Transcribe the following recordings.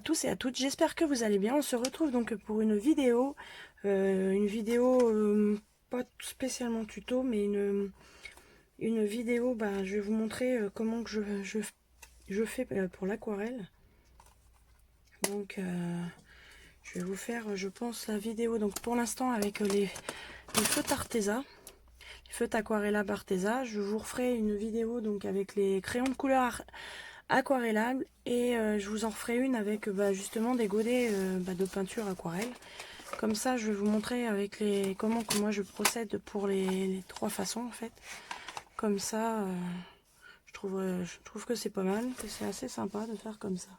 tous et à toutes, j'espère que vous allez bien. On se retrouve donc pour une vidéo, pas spécialement tuto, mais une vidéo, je vais vous montrer comment que je fais pour l'aquarelle. Donc je vais vous faire, je pense, la vidéo, donc pour l'instant avec les feutres Arteza, les feutres Aquarella Arteza. Je vous referai une vidéo donc avec les crayons de couleur aquarellables et je vous en referai une avec justement des godets de peinture aquarelle. Comme ça je vais vous montrer avec comment que moi je procède pour les trois façons en fait. Comme ça je trouve que c'est pas mal, que c'est assez sympa de faire comme ça.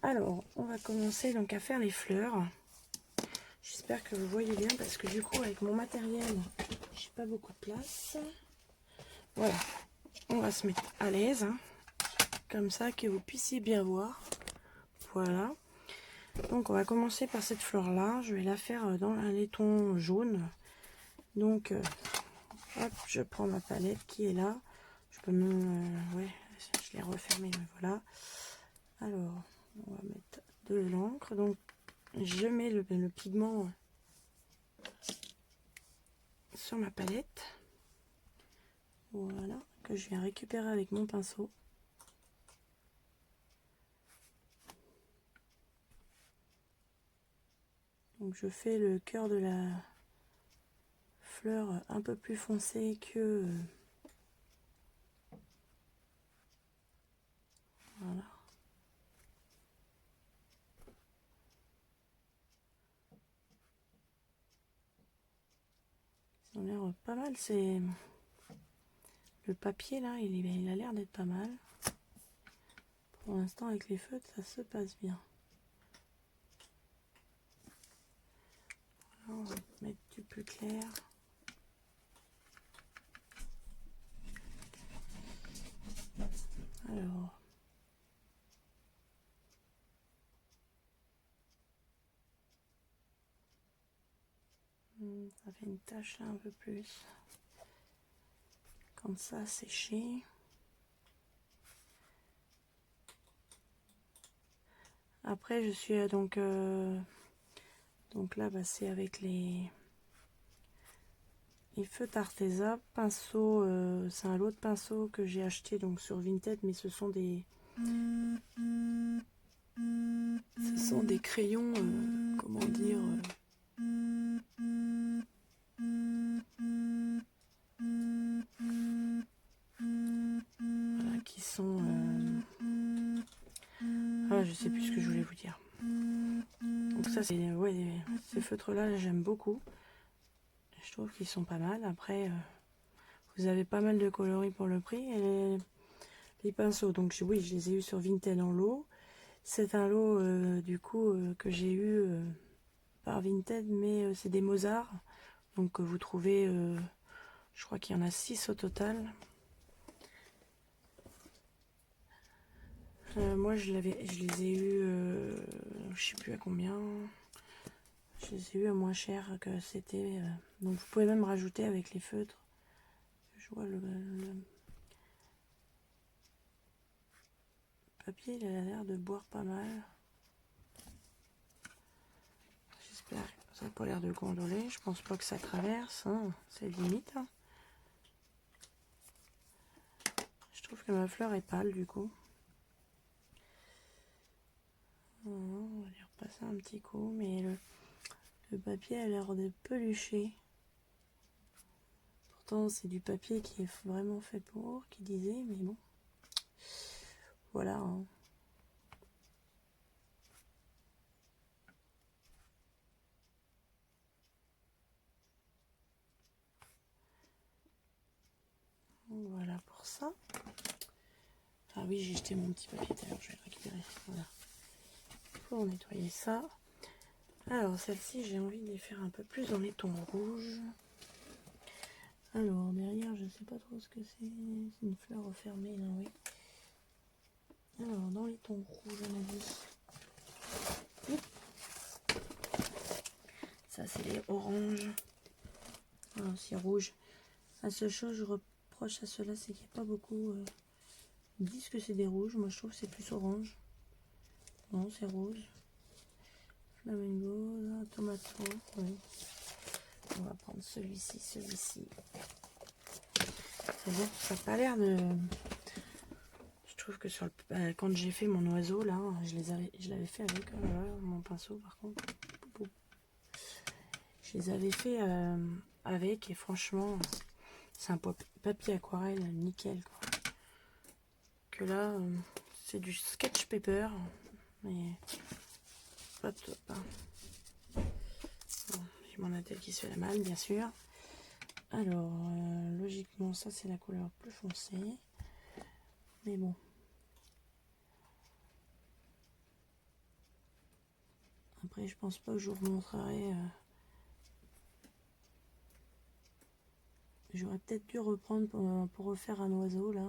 Alors on va commencer donc à faire les fleurs. J'espère que vous voyez bien parce que du coup avec mon matériel j'ai pas beaucoup de place. Voilà, on va se mettre à l'aise comme ça que vous puissiez bien voir. Voilà, donc on va commencer par cette fleur là. Je vais la faire dans un laiton jaune. Donc hop, je prends ma palette qui est là. Je peux même ouais, je l'ai refermée, mais voilà. Alors on va mettre de l'encre. Donc je mets le pigment sur ma palette, voilà, que je viens récupérer avec mon pinceau. Donc je fais le cœur de la fleur un peu plus foncé que voilà. Ça a l'air pas mal, c'est le papier là, il a l'air d'être pas mal. Pour l'instant avec les feutres ça se passe bien. Voilà, on va mettre du plus clair. Alors ça fait une tache là un peu plus. Quand ça a séché. Après je suis donc là c'est avec les feutres Arteza, pinceau, c'est un lot de pinceaux que j'ai acheté donc sur Vinted, mais ce sont des crayons, comment dire, voilà, qui sont je sais plus ce que je voulais vous dire. Donc ça c'est ouais, ces feutres là j'aime beaucoup, je trouve qu'ils sont pas mal. Après vous avez pas mal de coloris pour le prix. Et les pinceaux, donc oui, je les ai eu sur Vinted en lot. C'est un lot du coup que j'ai eu par Vinted, mais c'est des Mozart, donc vous trouvez, je crois qu'il y en a 6 au total. Moi je les ai eu, je sais plus à combien. Je les ai eu à moins cher que c'était. Donc vous pouvez même rajouter avec les feutres. Je vois le papier, il a l'air de boire pas mal. J'espère que ça n'a pas l'air de gondoler. Je pense pas que ça traverse, hein. C'est limite. Hein. Je trouve que ma fleur est pâle du coup. On va lui repasser un petit coup, mais le papier a l'air de pelucher. Pourtant c'est du papier qui est vraiment fait pour, qui disait, mais bon. Voilà. Hein. Voilà pour ça. Ah oui, j'ai jeté mon petit papier tout à l'heure, je vais le récupérer. Voilà. Pour nettoyer ça. Alors celle-ci, j'ai envie de les faire un peu plus dans les tons rouges. Alors derrière, je sais pas trop ce que c'est. C'est une fleur refermée là, oui. Alors dans les tons rouges, on a dit. Ça c'est les oranges. Ah, aussi rouge. La seule chose je reproche à cela, c'est qu'il n'y a pas beaucoup. Ils disent que c'est des rouges. Moi je trouve que c'est plus orange. Non, c'est rose. Flamingo, tomato, oui. On va prendre celui-ci, celui-ci. C'est bon, ça n'a pas l'air de... Je trouve que sur le... quand j'ai fait mon oiseau, là, je l'avais fait avec mon pinceau, par contre. Je les avais fait avec, et franchement, c'est un papier aquarelle nickel, quoi. Que là, c'est du sketch paper, mais pas top. Hein. Bon, j'ai mon attel qui se fait la malle, bien sûr. Alors, logiquement, ça c'est la couleur plus foncée. Mais bon. Après, je pense pas que je vous montrerai. J'aurais peut-être dû reprendre pour refaire un oiseau, là.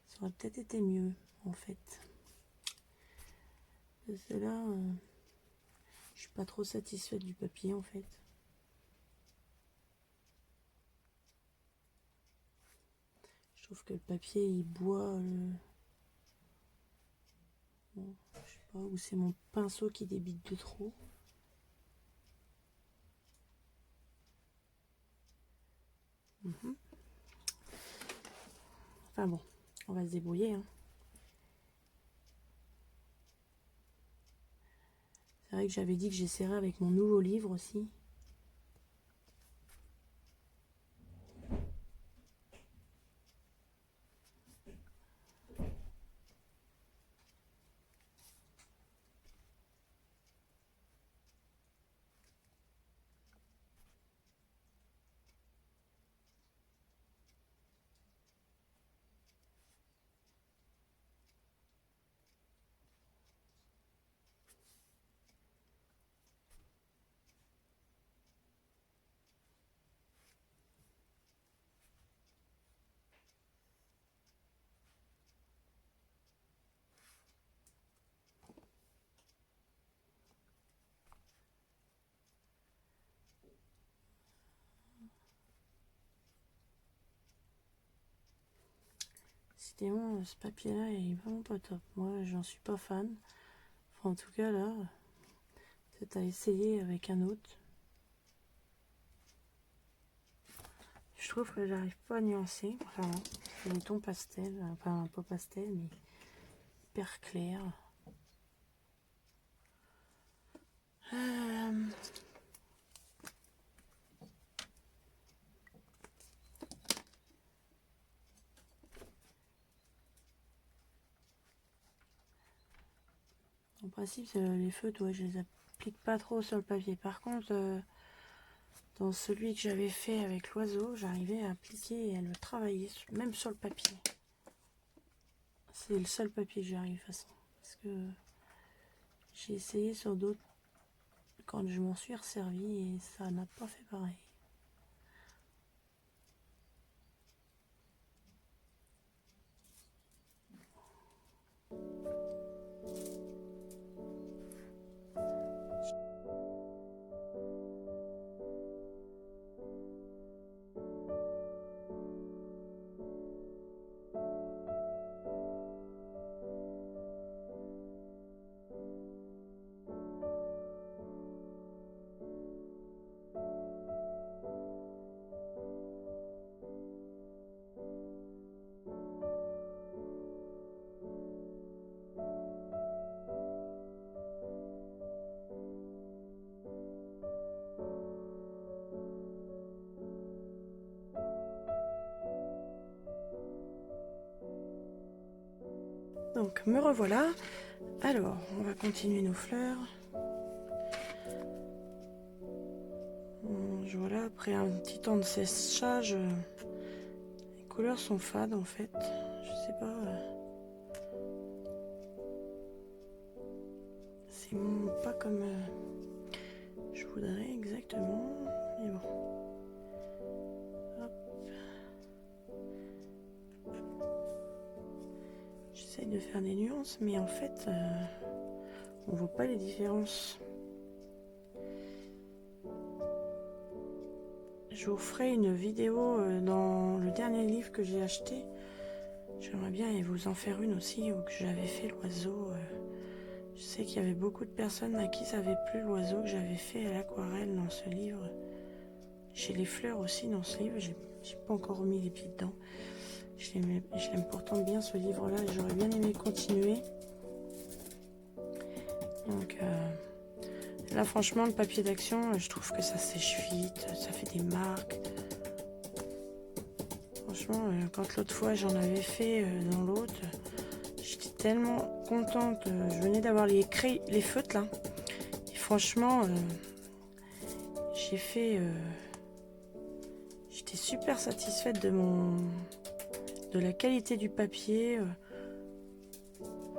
Ça aurait peut-être été mieux, en fait. Celle-là, je suis pas trop satisfaite du papier, en fait. Je trouve que le papier, il boit... Bon, je sais pas, ou c'est mon pinceau qui débite de trop. Enfin bon, on va se débrouiller. Hein. C'est vrai que j'avais dit que j'essaierais avec mon nouveau livre aussi. Décidément, ce papier-là est vraiment pas top. Moi, j'en suis pas fan. Enfin, en tout cas, là, peut-être à essayer avec un autre. Je trouve que j'arrive pas à nuancer. Enfin, c'est des tons pastel. Enfin, pas pastel, mais hyper clair. En principe, les feutres, ouais, je les applique pas trop sur le papier. Par contre, dans celui que j'avais fait avec l'oiseau, j'arrivais à appliquer et à le travailler, même sur le papier. C'est le seul papier que j'arrive de toute façon. Parce que j'ai essayé sur d'autres quand je m'en suis resservi et ça n'a pas fait pareil. Donc me revoilà. Alors, on va continuer nos fleurs. Voilà, après un petit temps de séchage, les couleurs sont fades en fait. Je sais pas. C'est pas comme je voudrais exactement. Mais bon. Hop. J'essaye de faire des nuances, mais en fait, on voit pas les différences. Je vous ferai une vidéo dans le dernier livre que j'ai acheté. J'aimerais bien vous en faire une aussi, où que j'avais fait l'oiseau. Je sais qu'il y avait beaucoup de personnes à qui ça avait plu l'oiseau que j'avais fait à l'aquarelle dans ce livre. J'ai les fleurs aussi dans ce livre, j'ai pas encore remis les pieds dedans. J'aime pourtant bien ce livre-là et j'aurais bien aimé continuer. Donc là franchement le papier d'action, je trouve que ça sèche vite, ça fait des marques. Franchement, quand l'autre fois j'en avais fait dans l'autre, j'étais tellement contente. Je venais d'avoir les feutres là. Et franchement, j'étais super satisfaite de la qualité du papier.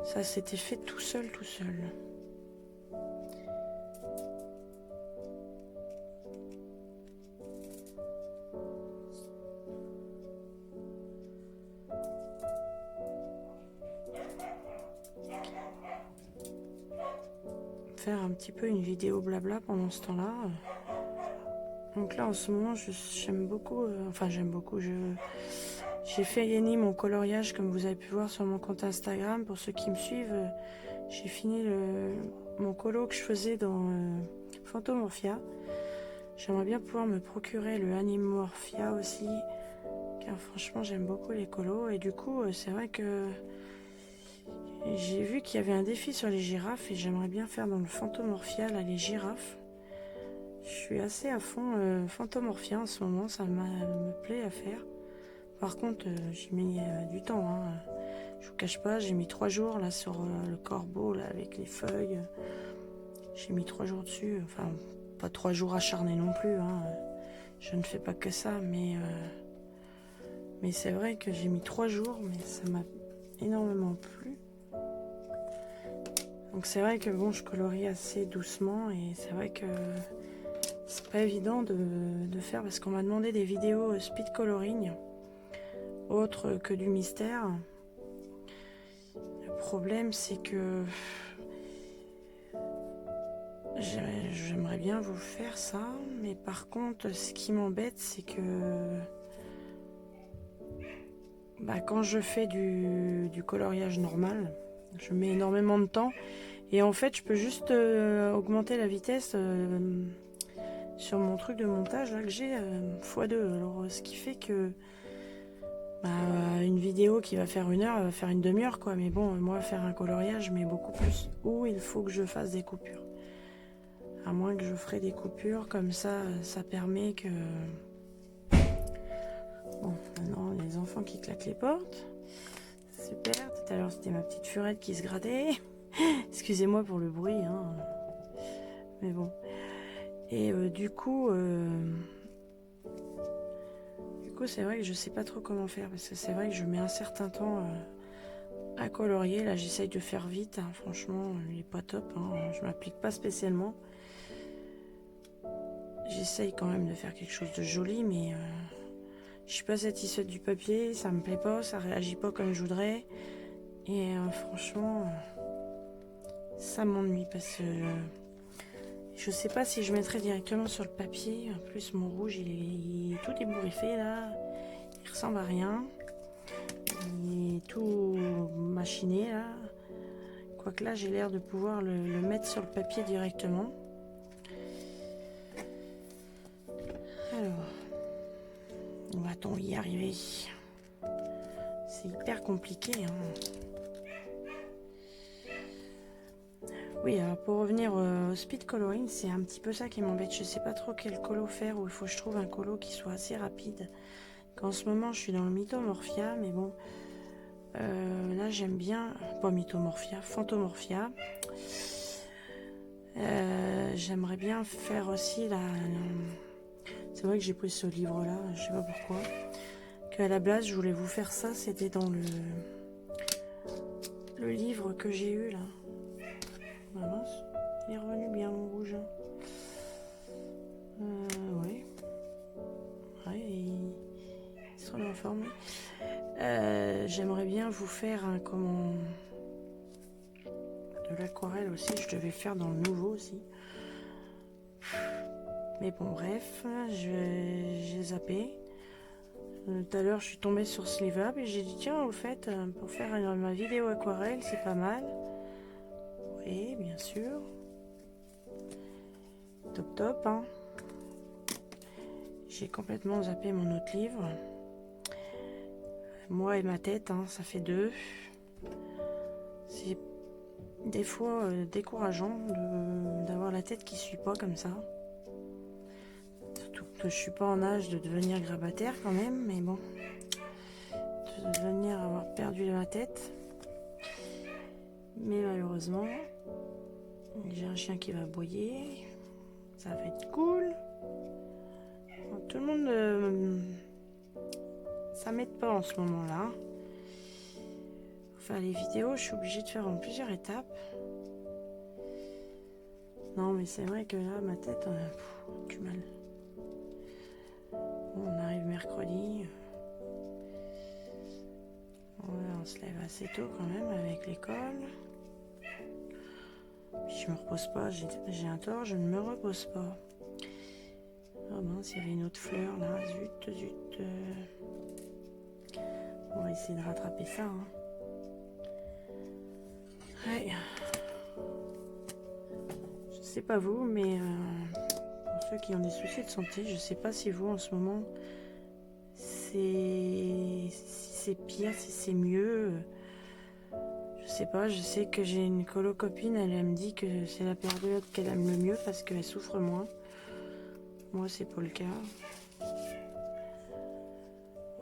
Ça s'était fait tout seul. Faire un petit peu une vidéo blabla pendant ce temps-là. Donc là en ce moment j'aime beaucoup, j'ai fait Yenny mon coloriage comme vous avez pu voir sur mon compte Instagram. Pour ceux qui me suivent, j'ai fini mon colo que je faisais dans Phantomorphia. J'aimerais bien pouvoir me procurer le Animorphia aussi, car franchement j'aime beaucoup les colos. Et du coup c'est vrai que j'ai vu qu'il y avait un défi sur les girafes et j'aimerais bien faire dans le Phantomorphia là, les girafes. Je suis assez à fond Phantomorphia en ce moment, ça me plaît à faire. Par contre, j'ai mis du temps. Hein. Je vous cache pas, j'ai mis 3 jours là sur le corbeau là, avec les feuilles. J'ai mis 3 jours dessus. Enfin, pas 3 jours acharnés non plus. Hein. Je ne fais pas que ça, mais c'est vrai que j'ai mis 3 jours, mais ça m'a énormément plu. Donc c'est vrai que bon, je colorie assez doucement et c'est vrai que c'est pas évident de faire parce qu'on m'a demandé des vidéos speed coloring autre que du mystère. Le problème c'est que j'aimerais bien vous faire ça, mais par contre ce qui m'embête c'est que quand je fais du coloriage normal, je mets énormément de temps et en fait je peux juste augmenter la vitesse sur mon truc de montage là que j'ai x2. Alors ce qui fait que une vidéo qui va faire 1 heure, elle va faire une demi-heure quoi. Mais bon, moi faire un coloriage, je mets beaucoup plus. Ou il faut que je fasse des coupures. À moins que je ferai des coupures, comme ça, ça permet que... Bon, maintenant les enfants qui claquent les portes. Super, tout à l'heure c'était ma petite furette qui se grattait. Excusez-moi pour le bruit, hein. Mais bon. Et du coup, c'est vrai que je sais pas trop comment faire parce que c'est vrai que je mets un certain temps à colorier. Là, j'essaye de faire vite. Hein. Franchement, il est pas top. Hein. Je m'applique pas spécialement. J'essaye quand même de faire quelque chose de joli, mais je suis pas satisfaite du papier. Ça me plaît pas, ça réagit pas comme je voudrais. Et franchement, ça m'ennuie parce que je sais pas si je mettrais directement sur le papier. En plus, mon rouge, il est tout ébouriffé là. Il ressemble à rien. Il est tout machiné là. Quoique là, j'ai l'air de pouvoir le mettre sur le papier directement. Alors, va-t-on y arriver? C'est hyper compliqué. Hein. Oui, alors pour revenir au speed coloring, c'est un petit peu ça qui m'embête. Je sais pas trop quel colo faire, ou il faut que je trouve un colo qui soit assez rapide. En ce moment, je suis dans le Mythomorphia, mais bon, là j'aime bien, pas Mythomorphia, Phantomorphia. J'aimerais bien faire aussi la... C'est vrai que j'ai pris ce livre-là, je sais pas pourquoi. Qu'à la base, je voulais vous faire ça, c'était dans le livre que j'ai eu là. Ah mince, il est revenu bien mon rouge. Ouais. Ouais, il se remet en forme. J'aimerais bien vous faire un de l'aquarelle aussi. Je devais faire dans le nouveau aussi. Mais bon, bref, j'ai zappé. Tout à l'heure, je suis tombée sur Slive Up et j'ai dit tiens, au fait, pour faire ma vidéo aquarelle, c'est pas mal. fait, bien sûr. Top top, hein. J'ai complètement zappé mon autre livre. Moi et ma tête, hein, ça fait 2. C'est des fois décourageant d'avoir la tête qui suit pas comme ça. Surtout que je suis pas en âge de devenir grabataire quand même, mais bon. De devenir avoir perdu ma tête. Mais malheureusement, j'ai un chien qui va aboyer. Ça va être cool. Tout le monde... ça m'aide pas en ce moment-là. Enfin, les vidéos, je suis obligée de faire en plusieurs étapes. Non, mais c'est vrai que là, ma tête, du mal. Bon, on arrive mercredi. Ouais, on se lève assez tôt quand même avec l'école. Puis je me repose pas, j'ai un tort, je ne me repose pas. Ah mince, il y avait une autre fleur là, zut. On va essayer de rattraper ça. Hein. Ouais. Je sais pas vous, mais pour ceux qui ont des soucis de santé, je sais pas si vous en ce moment, si c'est pire, si c'est mieux. Je sais pas, je sais que j'ai une colo-copine, elle me dit que c'est la période qu'elle aime le mieux parce qu'elle souffre moins. Moi, c'est pas le cas.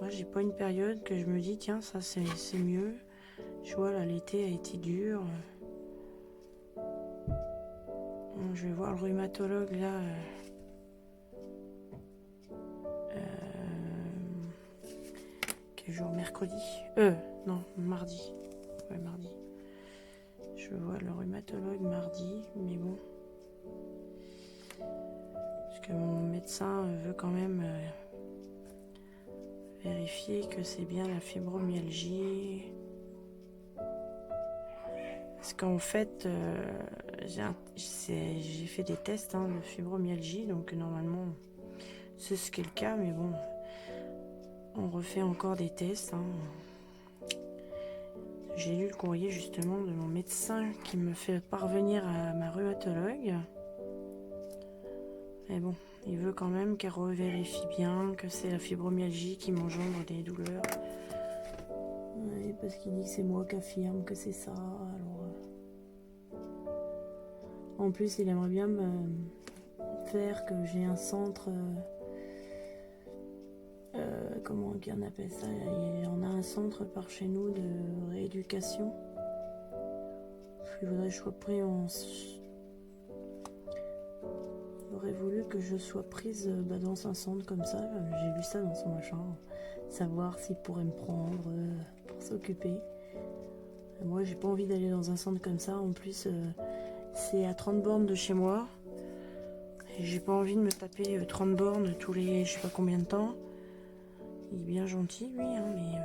Moi, j'ai pas une période que je me dis, tiens, ça c'est mieux. Je vois, là, l'été a été dur. Je vais voir le rhumatologue, là. Quel jour? Mercredi? Non, mardi. Ouais, mardi. Je vois le rhumatologue mardi, mais bon. Parce que mon médecin veut quand même vérifier que c'est bien la fibromyalgie. Parce qu'en fait, j'ai fait des tests de fibromyalgie, donc normalement, c'est ce qui est le cas, mais bon, on refait encore des tests. J'ai lu le courrier justement de mon médecin qui me fait parvenir à ma rhumatologue. Mais bon, il veut quand même qu'elle revérifie bien que c'est la fibromyalgie qui m'engendre des douleurs. Ouais, parce qu'il dit que c'est moi qui affirme que c'est ça. Alors, en plus, il aimerait bien me faire que j'ai un centre. Comment on appelle ça? On a un centre par chez nous de rééducation. Il voudrait que je sois pris en. J'aurais voulu que je sois prise dans un centre comme ça. J'ai lu ça dans son machin. Savoir s'il pourrait me prendre pour s'occuper. Moi, j'ai pas envie d'aller dans un centre comme ça. En plus, c'est à 30 bornes de chez moi. Et j'ai pas envie de me taper 30 bornes tous les je sais pas combien de temps. Il est bien gentil, lui, mais...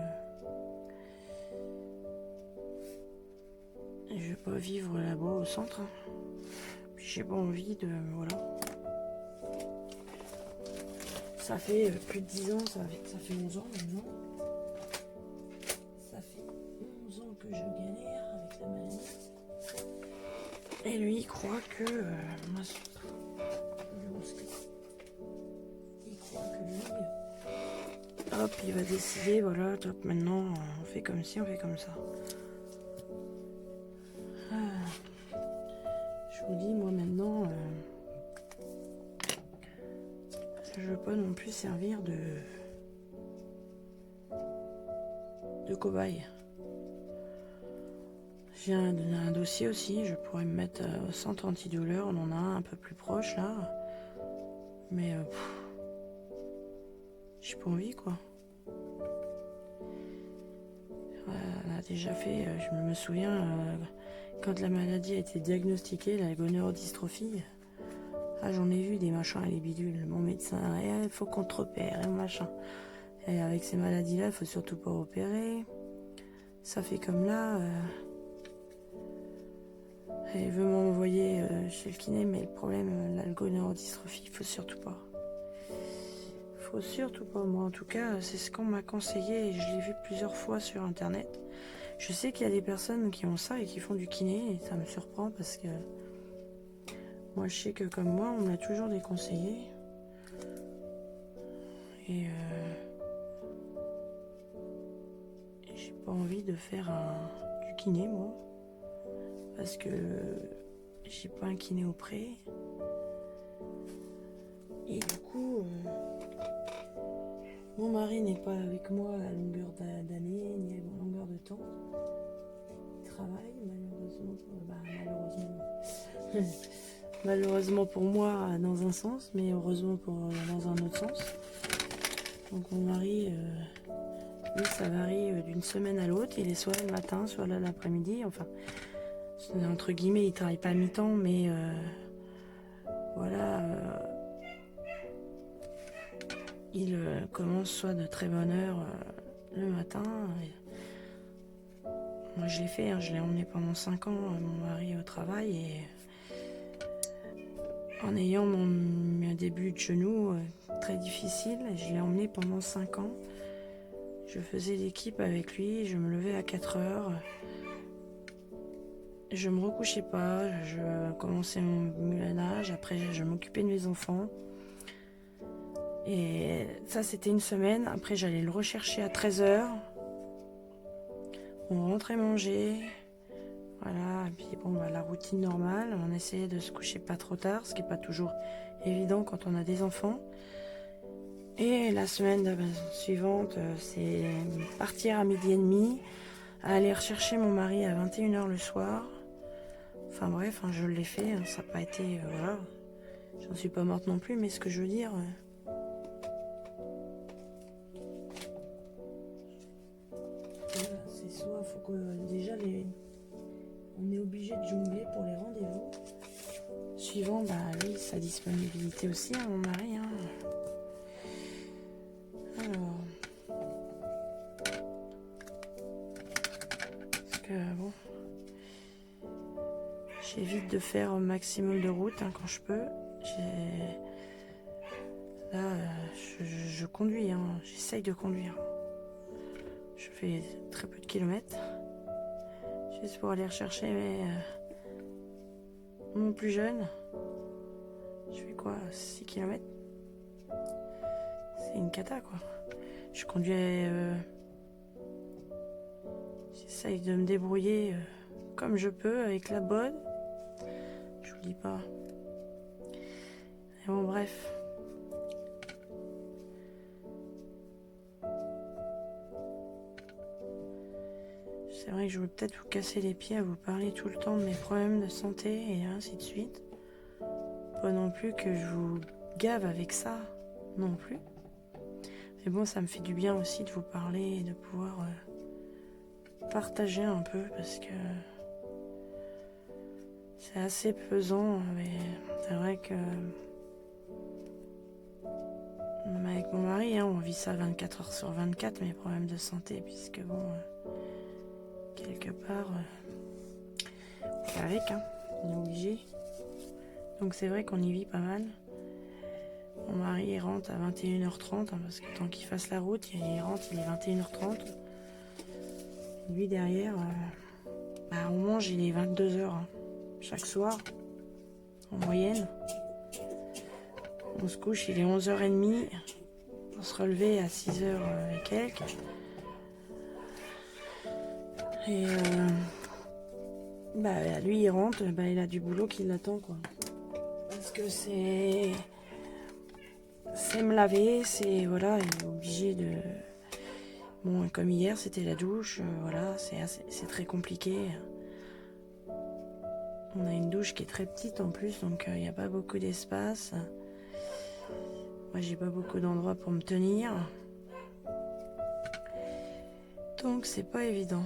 je vais pas vivre là-bas au centre. Puis j'ai pas envie de... Voilà. Ça fait plus de 10 ans, ça fait 11 ans maintenant. Ça fait 11 ans que je galère avec la maladie. Et lui, il croit que... il croit que lui... hop, il va décider, voilà, top, maintenant, on fait comme ci, on fait comme ça. Je vous dis, moi, maintenant... je veux pas non plus servir de cobaye. J'ai un dossier aussi, je pourrais me mettre au centre antidouleur, on en a un peu plus proche là. Mais j'ai pas envie quoi. On a déjà fait, je me souviens, quand la maladie a été diagnostiquée, la goneurodystrophie, j'en ai vu des machins et des bidules. Mon médecin, il faut qu'on te repère et machin. Et avec ces maladies-là, il faut surtout pas opérer. Ça fait comme là. Elle veut m'envoyer chez le kiné, mais le problème, la goneurodystrophie, il faut surtout pas. Faut surtout pas. Moi, en tout cas, c'est ce qu'on m'a conseillé et je l'ai vu plusieurs fois sur internet. Je sais qu'il y a des personnes qui ont ça et qui font du kiné, et ça me surprend parce que moi je sais que comme moi, on me l'a toujours déconseillé. Et j'ai pas envie de faire du kiné, moi. Parce que j'ai pas un kiné auprès. Et du coup, mon mari n'est pas avec moi à longueur d'année, ni à longueur de temps. Il travaille, malheureusement pour moi dans un sens, mais heureusement dans un autre sens. Donc mon mari, lui, ça varie d'une semaine à l'autre. Il est soit le matin, soit là l'après-midi. Enfin, entre guillemets, il travaille pas à mi-temps, mais voilà. Il commence soit de très bonne heure le matin. Moi, je l'ai fait, je l'ai emmené pendant 5 ans, mon mari au travail. Et en ayant mon début de genou très difficile, je l'ai emmené pendant 5 ans. Je faisais l'équipe avec lui, je me levais à 4 heures. Je me recouchais pas, je commençais mon ménage, après je m'occupais de mes enfants. Et ça, c'était une semaine. Après, j'allais le rechercher à 13 heures. On rentrait manger. Voilà, et puis bon, la routine normale. On essayait de se coucher pas trop tard, ce qui n'est pas toujours évident quand on a des enfants. Et la semaine suivante, c'est partir à 12h30, aller rechercher mon mari à 21h le soir. Enfin bref, je l'ai fait, ça n'a pas été... voilà, j'en suis pas morte non plus, mais ce que je veux dire... c'est soit, faut que déjà on est obligé de jongler pour les rendez-vous. Suivant, lui, sa disponibilité aussi, mon mari. Alors... Parce que, bon... J'évite de faire un maximum de route quand je peux. Là, je conduis, j'essaye de conduire. Je fais très peu de kilomètres. Juste pour aller rechercher mon plus jeune. Je fais quoi, 6 kilomètres. C'est une cata, quoi. Je conduis... j'essaye de me débrouiller comme je peux avec la bonne. Je vous dis pas. Et bon, bref. C'est vrai que je veux peut-être vous casser les pieds à vous parler tout le temps de mes problèmes de santé et ainsi de suite. Pas non plus que je vous gave avec ça, non plus. Mais bon, ça me fait du bien aussi de vous parler et de pouvoir partager un peu parce que c'est assez pesant. Mais c'est vrai que avec mon mari, on vit ça 24 heures sur 24, mes problèmes de santé, puisque bon... quelque part, c'est avec, on est obligé. Donc c'est vrai qu'on y vit pas mal. Mon mari il rentre à 21h30, parce que tant qu'il fasse la route, il rentre, il est 21h30. Lui derrière, on mange, il est 22h, chaque soir, en moyenne. On se couche, il est 11h30, pour se relever à 6h et quelques. Et lui il rentre, il a du boulot qui l'attend, quoi. Parce que c'est me laver, c'est voilà, il est obligé de... Bon, comme hier c'était la douche, voilà, c'est très compliqué. On a une douche qui est très petite en plus, donc il n'y a pas beaucoup d'espace. Moi j'ai pas beaucoup d'endroits pour me tenir. Donc c'est pas évident.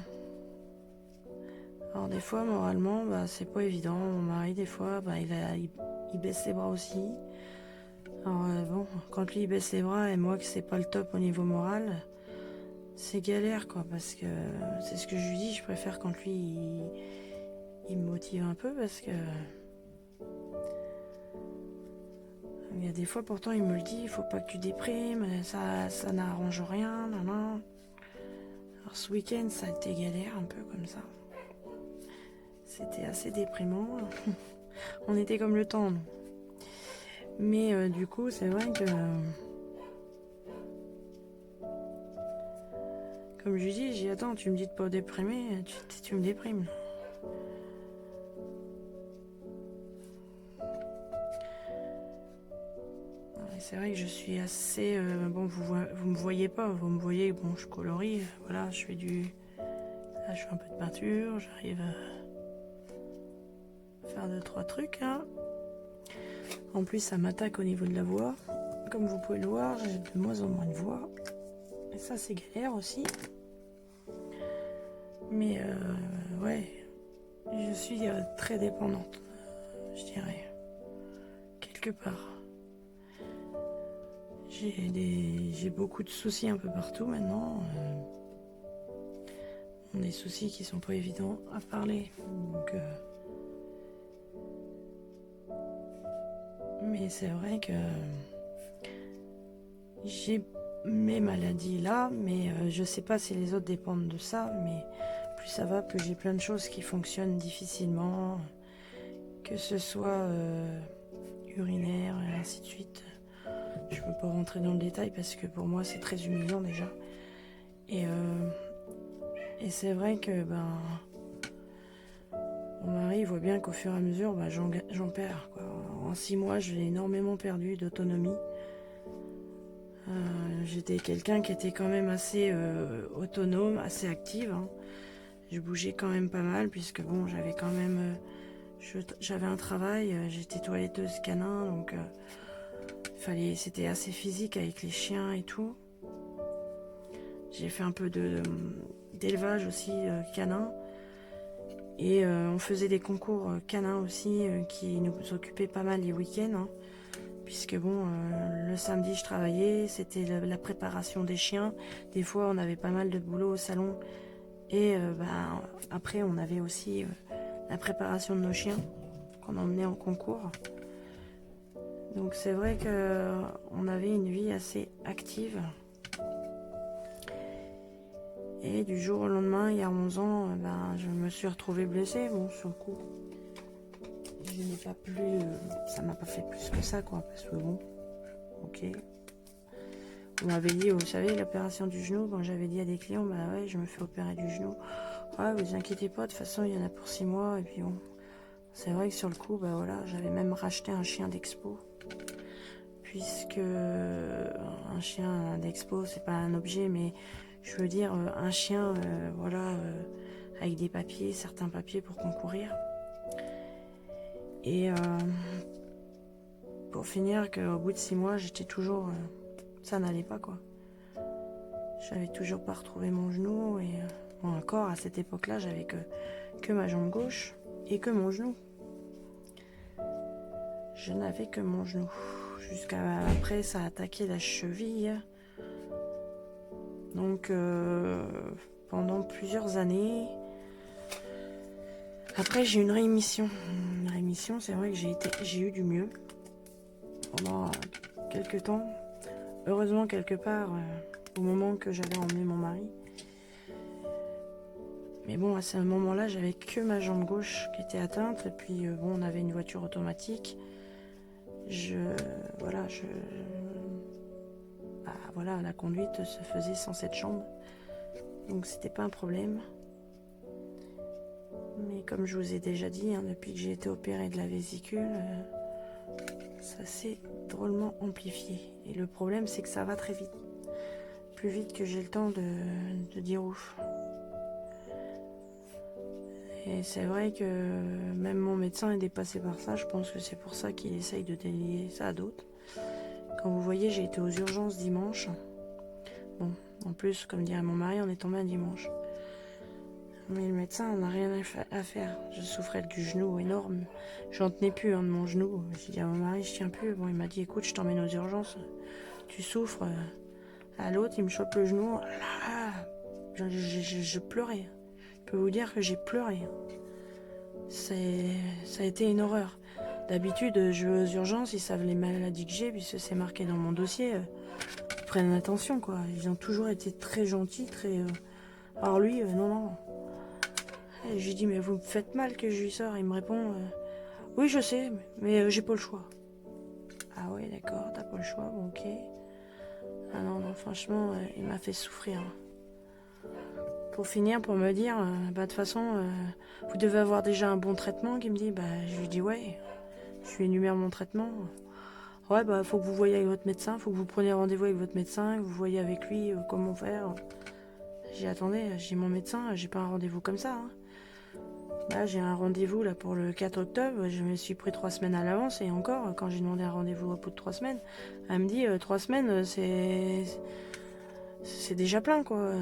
Alors des fois moralement c'est pas évident. Mon mari des fois il baisse les bras aussi. Alors bon, quand lui il baisse les bras et moi que c'est pas le top au niveau moral, c'est galère, quoi, parce que c'est ce que je lui dis, je préfère quand lui il me motive un peu, parce que il y a des fois pourtant il me le dit, il faut pas que tu déprimes, ça n'arrange rien, non. Alors ce week-end, ça a été galère un peu comme ça. C'était assez déprimant. On était comme le temps, nous. Mais du coup, c'est vrai que... comme je lui dis, j'ai dit, attends, tu me dis de pas déprimer, tu me déprimes. C'est vrai que je suis assez... bon, vous me voyez pas, vous me voyez, bon, je colorie, voilà, je fais du... Là, je fais un peu de peinture, j'arrive à faire 2-3 trucs, là. En plus, ça m'attaque au niveau de la voix. Comme vous pouvez le voir, j'ai de moins en moins de voix. Et ça, c'est galère aussi. Mais, ouais, je suis très dépendante, je dirais, quelque part. J'ai beaucoup de soucis un peu partout maintenant. Des soucis qui sont pas évidents à parler. Donc, mais c'est vrai que j'ai mes maladies là, mais je sais pas si les autres dépendent de ça, mais plus ça va, plus j'ai plein de choses qui fonctionnent difficilement, que ce soit urinaire et ainsi de suite. Je peux pas rentrer dans le détail parce que pour moi c'est très humiliant déjà. Et c'est vrai que mon mari voit bien qu'au fur et à mesure j'en perds, quoi. En 6 mois j'ai énormément perdu d'autonomie. J'étais quelqu'un qui était quand même assez autonome, assez active, hein. Je bougeais quand même pas mal puisque bon, j'avais quand même j'avais un travail, j'étais toiletteuse canin, donc c'était assez physique avec les chiens et tout. J'ai fait un peu d'élevage aussi canin. Et on faisait des concours canins aussi qui nous occupaient pas mal les week-ends. Hein, puisque bon, le samedi je travaillais, c'était la préparation des chiens. Des fois on avait pas mal de boulot au salon. Et après on avait aussi la préparation de nos chiens qu'on emmenait en concours. Donc c'est vrai qu'on avait une vie assez active. Et du jour au lendemain, il y a 11 ans, je me suis retrouvée blessée. Bon, sur le coup, je n'ai pas plus... ça m'a pas fait plus que ça, quoi. Parce que bon, ok. On m'avait dit, vous savez, l'opération du genou, quand j'avais dit à des clients, bah ouais, je me fais opérer du genou. Ouais, vous inquiétez pas, de toute façon, il y en a pour 6 mois. Et puis bon, c'est vrai que sur le coup, voilà, j'avais même racheté un chien d'expo. Puisque un chien d'expo, c'est pas un objet, mais... Je veux dire, un chien, avec des papiers, certains papiers pour concourir. Et pour finir, qu'au bout de 6 mois, j'étais toujours... ça n'allait pas, quoi. J'avais toujours pas retrouvé mon genou. Et encore, à cette époque-là, j'avais que ma jambe gauche et que mon genou. Je n'avais que mon genou. Jusqu'à après, ça a attaqué la cheville. Donc, pendant plusieurs années... Après, j'ai eu une réémission. Une réémission, c'est vrai que j'ai eu du mieux pendant quelques temps. Heureusement, quelque part, au moment que j'allais emmener mon mari. Mais bon, à ce moment-là, j'avais que ma jambe gauche qui était atteinte. Et puis, on avait une voiture automatique. La conduite se faisait sans cette jambe. Donc, c'était pas un problème. Mais comme je vous ai déjà dit, hein, depuis que j'ai été opérée de la vésicule, ça s'est drôlement amplifié. Et le problème, c'est que ça va très vite. Plus vite que j'ai le temps de dire ouf. Et c'est vrai que même mon médecin est dépassé par ça. Je pense que c'est pour ça qu'il essaye de délier ça à d'autres. Quand vous voyez, j'ai été aux urgences dimanche. Bon, en plus, comme dirait mon mari, on est tombé un dimanche. Mais le médecin n'a rien à faire. Je souffrais du genou énorme. J'en tenais plus de mon genou. J'ai dit à mon mari, je tiens plus. Bon, il m'a dit, écoute, je t'emmène aux urgences. Tu souffres. À l'autre, il me chope le genou. Je pleurais. Je peux vous dire que j'ai pleuré. Ça a été une horreur. D'habitude, je vais aux urgences, ils savent les maladies que j'ai, puisque c'est marqué dans mon dossier. Ils prennent attention, quoi. Ils ont toujours été très gentils, très... Alors lui, non, non. Et je lui dis, mais vous me faites mal que je lui sors. Il me répond, oui, je sais, mais j'ai pas le choix. Ah ouais, d'accord, t'as pas le choix, bon, ok. Ah non, non, franchement, il m'a fait souffrir. Pour finir, pour me dire, bah de toute façon, vous devez avoir déjà un bon traitement. Qui me dit, bah je lui dis, ouais, je lui énumère mon traitement. Ouais, bah faut que vous voyez avec votre médecin, faut que vous preniez rendez-vous avec votre médecin, que vous voyez avec lui comment faire. J'ai attendez, j'ai mon médecin, j'ai pas un rendez-vous comme ça. Hein. Là, j'ai un rendez-vous là pour le 4 octobre, je me suis pris 3 semaines à l'avance et encore, quand j'ai demandé un rendez-vous au bout de 3 semaines, elle me dit 3 semaines, c'est déjà plein quoi.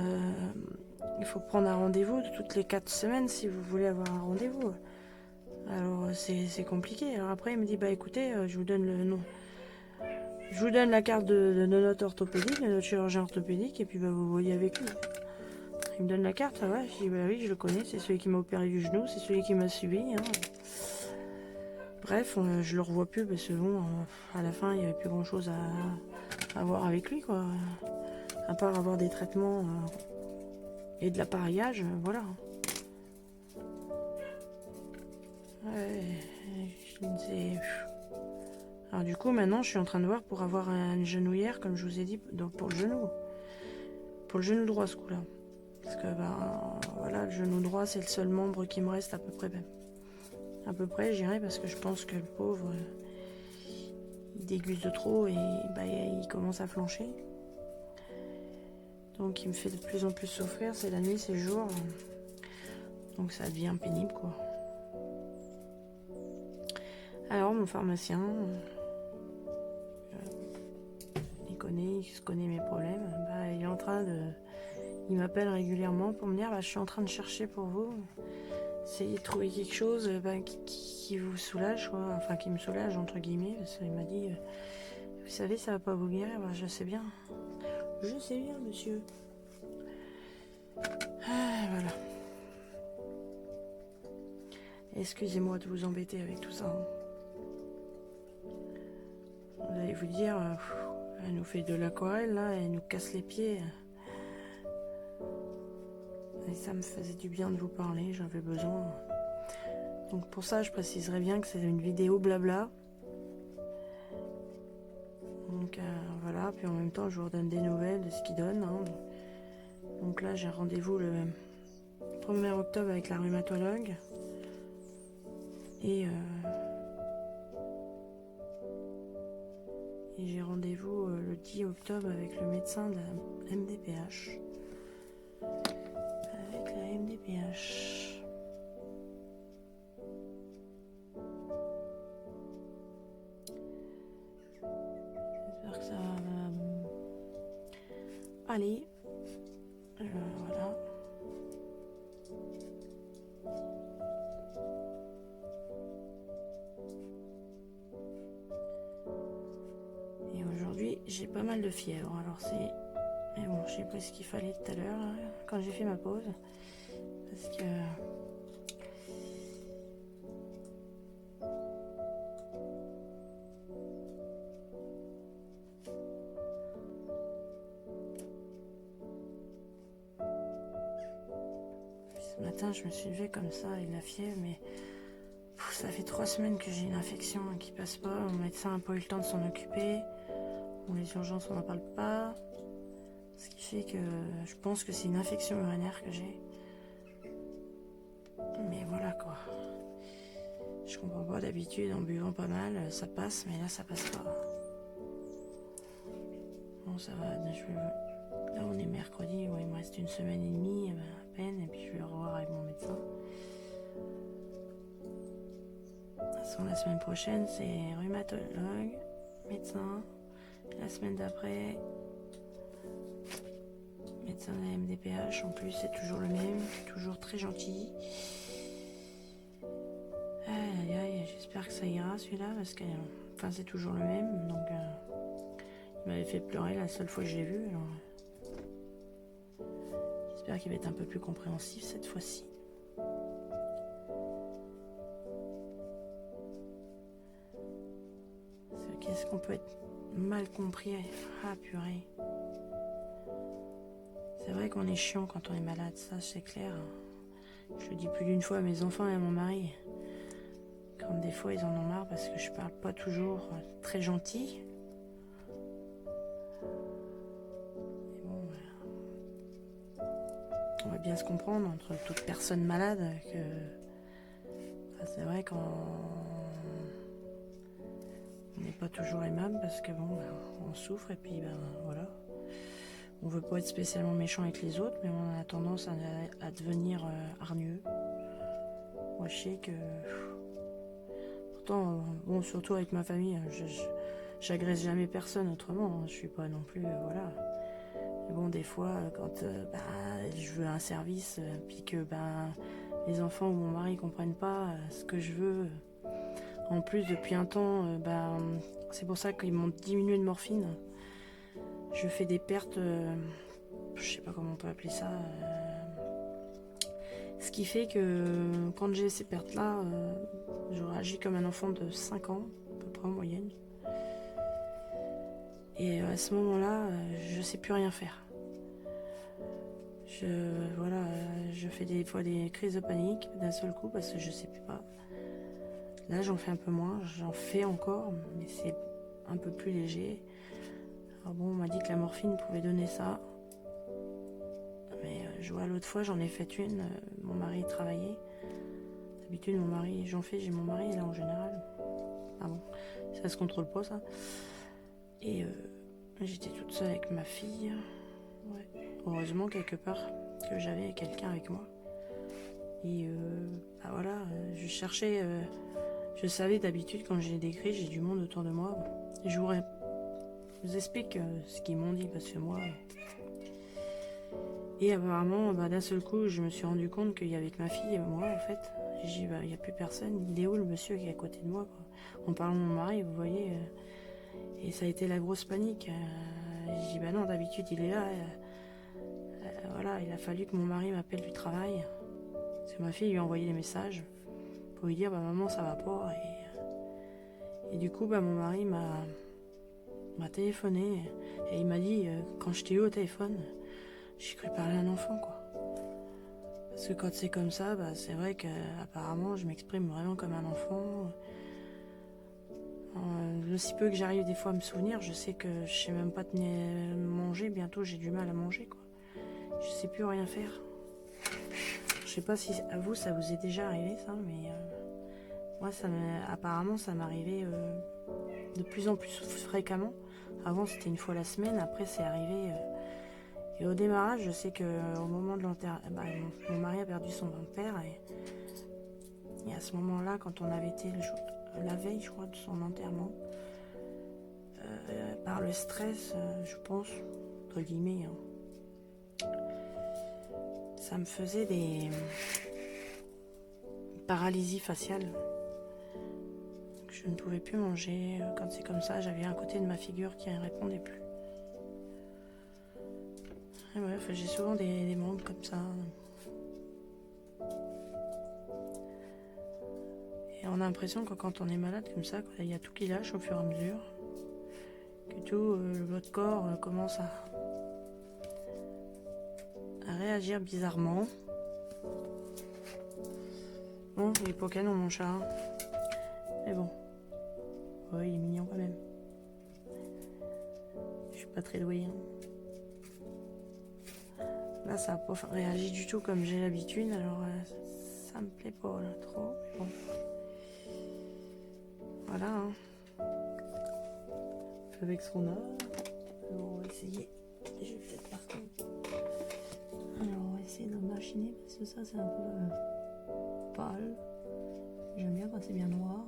Il faut prendre un rendez-vous toutes les 4 semaines si vous voulez avoir un rendez-vous. Alors c'est compliqué. Alors après il me dit bah écoutez, je vous donne le nom. Je vous donne la carte de notre orthopédique, de notre chirurgien orthopédique, et puis bah vous voyez avec lui. Il me donne la carte, ça va. Je dis bah oui, je le connais, c'est celui qui m'a opéré du genou, c'est celui qui m'a suivi. Hein. Bref, je le revois plus parce que bon, à la fin il n'y avait plus grand chose à voir avec lui quoi. À part avoir des traitements et de l'appareillage, voilà. Ouais, je ne sais. Alors du coup maintenant je suis en train de voir pour avoir une genouillère comme je vous ai dit donc pour le genou. Pour le genou droit ce coup là. Parce que ben voilà, le genou droit c'est le seul membre qui me reste à peu près même. À peu près j'irai parce que je pense que le pauvre il déguste de trop et bah, il commence à flancher. Donc il me fait de plus en plus souffrir, c'est la nuit, c'est le jour. Donc ça devient pénible quoi. Alors mon pharmacien, il se connaît mes problèmes, bah, il est en train de... Il m'appelle régulièrement pour me dire bah, je suis en train de chercher pour vous. Essayez de trouver quelque chose bah, qui vous soulage, quoi. Enfin qui me soulage entre guillemets, parce qu'il m'a dit vous savez ça va pas vous guérir, bah, je sais bien. Je sais bien monsieur. Ah, voilà. Excusez-moi de vous embêter avec tout ça. Vous allez vous dire, elle nous fait de l'aquarelle là, elle nous casse les pieds. Et ça me faisait du bien de vous parler, j'en avais besoin. Donc pour ça, je préciserai bien que c'est une vidéo blabla. Donc voilà, puis en même temps, je vous redonne des nouvelles de ce qu'il donne. Hein. Donc là, j'ai rendez-vous le 1er octobre avec la rhumatologue. Et j'ai rendez-vous le 10 octobre avec le médecin de la MDPH. Avec la MDPH. J'espère que ça va aller. Voilà. Et aujourd'hui, j'ai pas mal de fièvre. Alors c'est... Mais bon, j'ai pris ce qu'il fallait tout à l'heure, quand j'ai fait ma pause. Parce que... Ce matin, je me suis levée comme ça avec la fièvre, mais... ça fait 3 semaines que j'ai une infection qui passe pas. Mon médecin n'a pas eu le temps de s'en occuper. Bon, les urgences, on n'en parle pas. Ce qui fait que je pense que c'est une infection urinaire que j'ai. Mais voilà quoi. Je comprends pas d'habitude en buvant pas mal, ça passe, mais là ça passe pas. Bon ça va, là on est mercredi, ouais, il me reste une semaine et demie à peine, et puis je vais le revoir avec mon médecin. De toute façon la semaine prochaine c'est rhumatologue, médecin. La semaine d'après, médecin de la MDPH, en plus c'est toujours le même, toujours très gentil. Aïe aïe, j'espère que ça ira celui-là parce que enfin c'est toujours le même, donc il m'avait fait pleurer la seule fois que je l'ai vu, alors j'espère qu'il va être un peu plus compréhensif cette fois-ci. Qu'est-ce qu'on peut être mal compris? Ah purée. C'est vrai qu'on est chiant quand on est malade, ça c'est clair. Je le dis plus d'une fois à mes enfants et à mon mari. Quand des fois ils en ont marre parce que je parle pas toujours très gentil. Et bon, on va bien se comprendre entre toute personne malade que c'est vrai qu'on n'est pas toujours aimable parce que bon, on souffre et puis voilà. On veut pas être spécialement méchant avec les autres, mais on a tendance à devenir hargneux. Moi je sais que pourtant, bon, surtout avec ma famille, j'agresse jamais personne autrement. Je suis pas non plus, voilà. Mais bon, des fois, quand je veux un service, puis que les enfants ou mon mari comprennent pas ce que je veux. En plus, depuis un temps, c'est pour ça qu'ils m'ont diminué de morphine. Je fais des pertes, je sais pas comment on peut appeler ça. Ce qui fait que quand j'ai ces pertes-là, je réagis comme un enfant de 5 ans, à peu près en moyenne. Et à ce moment-là, je sais plus rien faire. Je fais des fois des crises de panique d'un seul coup parce que je sais plus pas. Là, j'en fais un peu moins, j'en fais encore, mais c'est un peu plus léger. Alors bon, on m'a dit que la morphine pouvait donner ça. Mais je vois l'autre fois, j'en ai fait une, mon mari travaillait. D'habitude, mon mari, j'ai mon mari là en général. Ah bon, ça se contrôle pas ça. Et j'étais toute seule avec ma fille. Ouais. Heureusement, quelque part, que j'avais quelqu'un avec moi. Et voilà, je cherchais, je savais d'habitude quand j'ai des crises, j'ai du monde autour de moi. Je vous explique ce qu'ils m'ont dit parce que moi. Et apparemment, d'un seul coup, je me suis rendu compte qu'il y avait que ma fille et moi en fait. J'ai dit, il n'y a plus personne. Il est où le monsieur qui est à côté de moi quoi. En parlant de mon mari, vous voyez. Et ça a été la grosse panique. J'ai dit, non, d'habitude il est là. Voilà, il a fallu que mon mari m'appelle du travail. Parce que ma fille lui a envoyé des messages pour lui dire, maman, ça va pas. Et du coup, mon mari m'a téléphoné. Et il m'a dit, quand je t'ai eu au téléphone, j'ai cru parler à un enfant, quoi. Parce que quand c'est comme ça, c'est vrai qu'apparemment, je m'exprime vraiment comme un enfant. Le si peu que j'arrive des fois à me souvenir, je sais que je sais même pas manger. Bientôt, j'ai du mal à manger, quoi. Je sais plus rien faire. Je sais pas si à vous, ça vous est déjà arrivé, ça, mais moi, apparemment, ça m'arrivait de plus en plus fréquemment. Avant, c'était une fois la semaine. Après, c'est arrivé... Et au démarrage, je sais qu'au moment de l'enterrement, mon mari a perdu son grand-père. Et à ce moment-là, quand on avait été la veille, je crois, de son enterrement, par le stress, je pense, entre guillemets, ça me faisait des paralysies faciales. Je ne pouvais plus manger. Quand c'est comme ça, j'avais un côté de ma figure qui ne répondait plus. Et bref, j'ai souvent des manques comme ça. Et on a l'impression que quand on est malade comme ça, il y a tout qui lâche au fur et à mesure. Que tout, votre corps commence à réagir bizarrement. Bon, il est pas canon mon chat. Mais bon. Ouais, il est mignon quand même. Je suis pas très douée. Là, ça n'a pas réagi du tout comme j'ai l'habitude, alors ça me plaît pas là, trop. Mais bon. Voilà. Avec ce qu'on a. Alors, on va essayer. Je vais peut-être par contre. Alors, on va essayer de machiner parce que ça, c'est un peu pâle. J'aime bien quand c'est bien noir.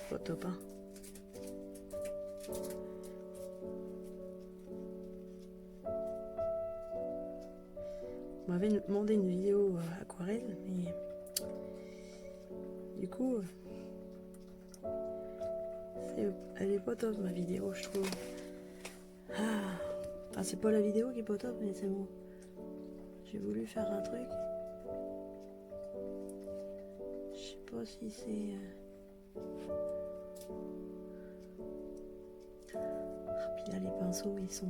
Pas top, hein. On m'avait demandé une vidéo aquarelle, mais du coup, elle est pas top ma vidéo, je trouve. Ah, c'est pas la vidéo qui est pas top, mais c'est bon. J'ai voulu faire un truc. Je sais pas si c'est... Ah, puis là, les pinceaux, ils sont...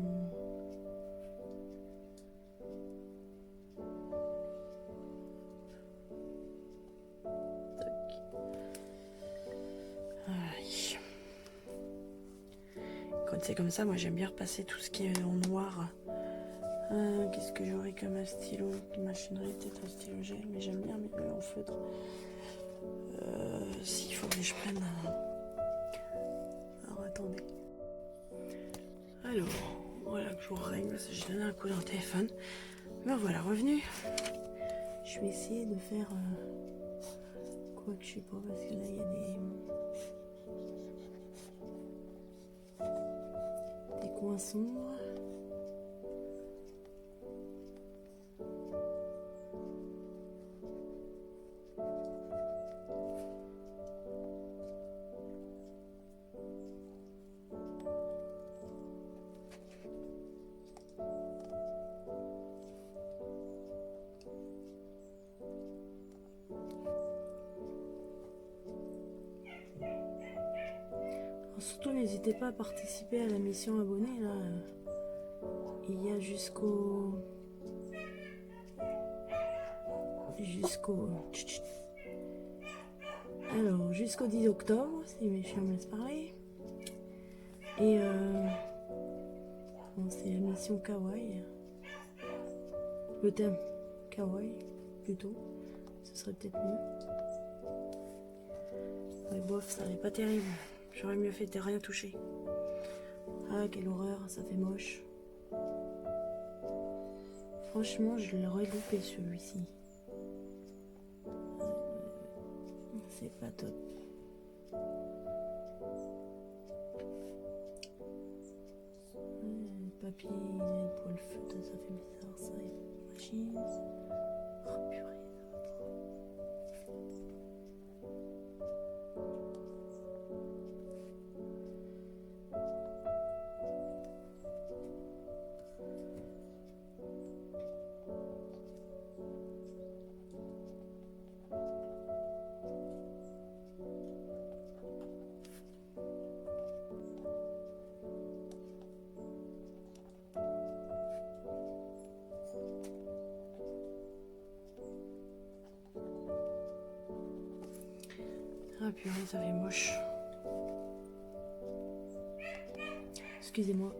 Quand c'est comme ça, moi j'aime bien repasser tout ce qui est en noir. Qu'est-ce que j'aurais comme un stylo? Une machinerie, peut-être un stylo gel, mais j'aime bien mettre en feutre. S'il faut que je prenne un... Alors attendez. Alors, voilà que je vous règle, parce que j'ai donné un coup dans le téléphone. Ben voilà, revenu. Je vais essayer de faire... quoi que je sais pas, parce que là il y a des coins sombres. Surtout n'hésitez pas à participer à la mission abonnée là. Il y a jusqu'au alors jusqu'au 10 octobre si mes chiens me laissent parler. Et bon, c'est la mission kawaii. Le thème kawaii plutôt. Ce serait peut-être mieux. Mais bof, ça n'est pas terrible. J'aurais mieux fait de rien toucher. Ah, quelle horreur, ça fait moche. Franchement, je l'aurais loupé celui-ci. C'est pas top. Le papier, pour le feutre, ça fait bizarre, ça. Machine. Oh purée. Ah purée, ça fait moche. Excusez-moi.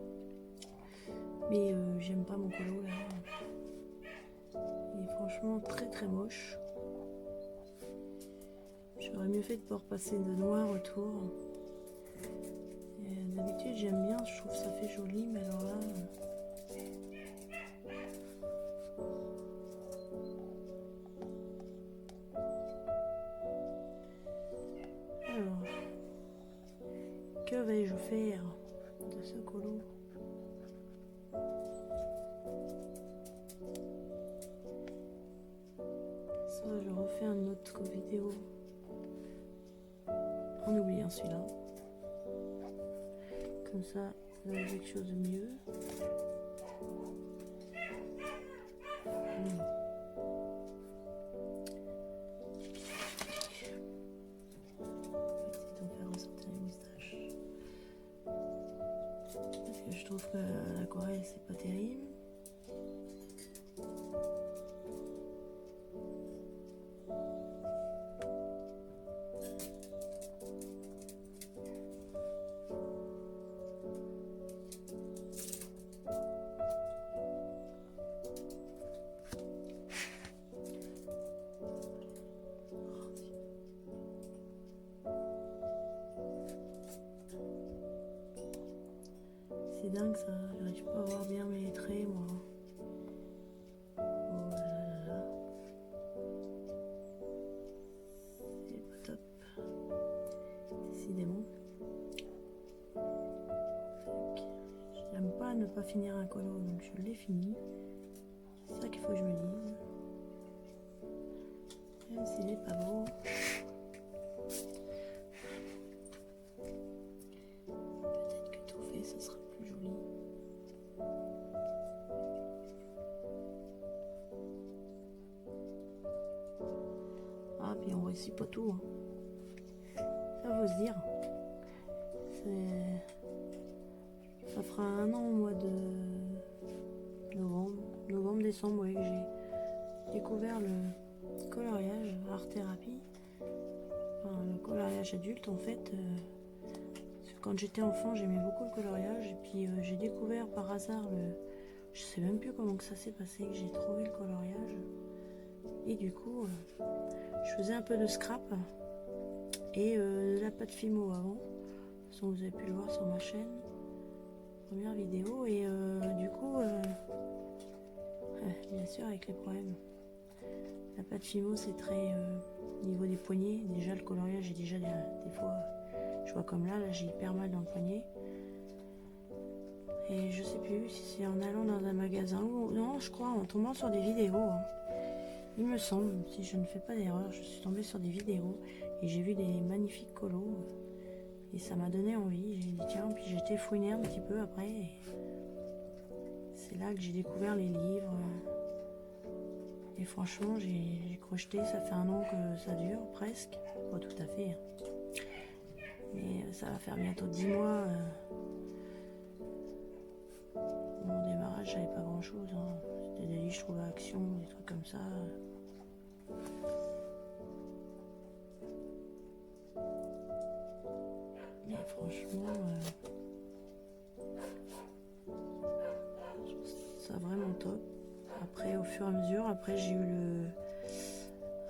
Mais j'aime pas mon colo là. Il est franchement très très moche. J'aurais mieux fait de pouvoir passer de noir autour. D'habitude j'aime bien, je trouve que ça fait joli, mais alors là... Alors, que vais-je faire de ce colo? Soit je refais un autre vidéo en oubliant celui-là. Comme ça, vous avez quelque chose de mieux. Parce que je trouve que l'aquarelle c'est pas terrible. C'est dingue ça, j'arrive pas à voir bien mes traits moi. Oh là là là. C'est pas top. Décidément. J'aime pas ne pas finir un colo, donc je l'ai fini. C'est ça qu'il faut que je me dise. Même s'il n'est pas beau. Peut-être que tout fait, ce sera plus joli. Ah, puis on réussit pas tout. Hein. Ça faut se dire. Ça fera un an au mois de novembre-décembre, ouais, que j'ai découvert le coloriage, art thérapie. Enfin, le coloriage adulte, en fait. Quand j'étais enfant, j'aimais beaucoup le coloriage. Et puis j'ai découvert par hasard je sais même plus comment que ça s'est passé, que j'ai trouvé le coloriage. Et du coup, je faisais un peu de scrap et de la pâte Fimo avant. De toute façon, vous avez pu le voir sur ma chaîne. Première vidéo. Et du coup, bien sûr, avec les problèmes. La pâte Fimo, c'est très au niveau des poignets. Déjà, le coloriage est déjà des fois, je vois comme là j'ai hyper mal dans le poignet. Et je sais plus si c'est en allant dans un magasin ou non, je crois en tombant sur des vidéos. Hein. Il me semble, si je ne fais pas d'erreur, je suis tombée sur des vidéos et j'ai vu des magnifiques colos et ça m'a donné envie. J'ai dit tiens, puis j'ai été fouiner un petit peu après. C'est là que j'ai découvert les livres. Et franchement, j'ai crocheté, ça fait un an que ça dure, presque. Pas tout à fait. Hein. Mais ça va faire bientôt 10 mois. Mon démarrage, j'avais pas grand chose. Hein. C'était des livres, je trouvais Action, des trucs comme ça. Mais franchement, je trouve ça vraiment top. Après, au fur et à mesure, après j'ai eu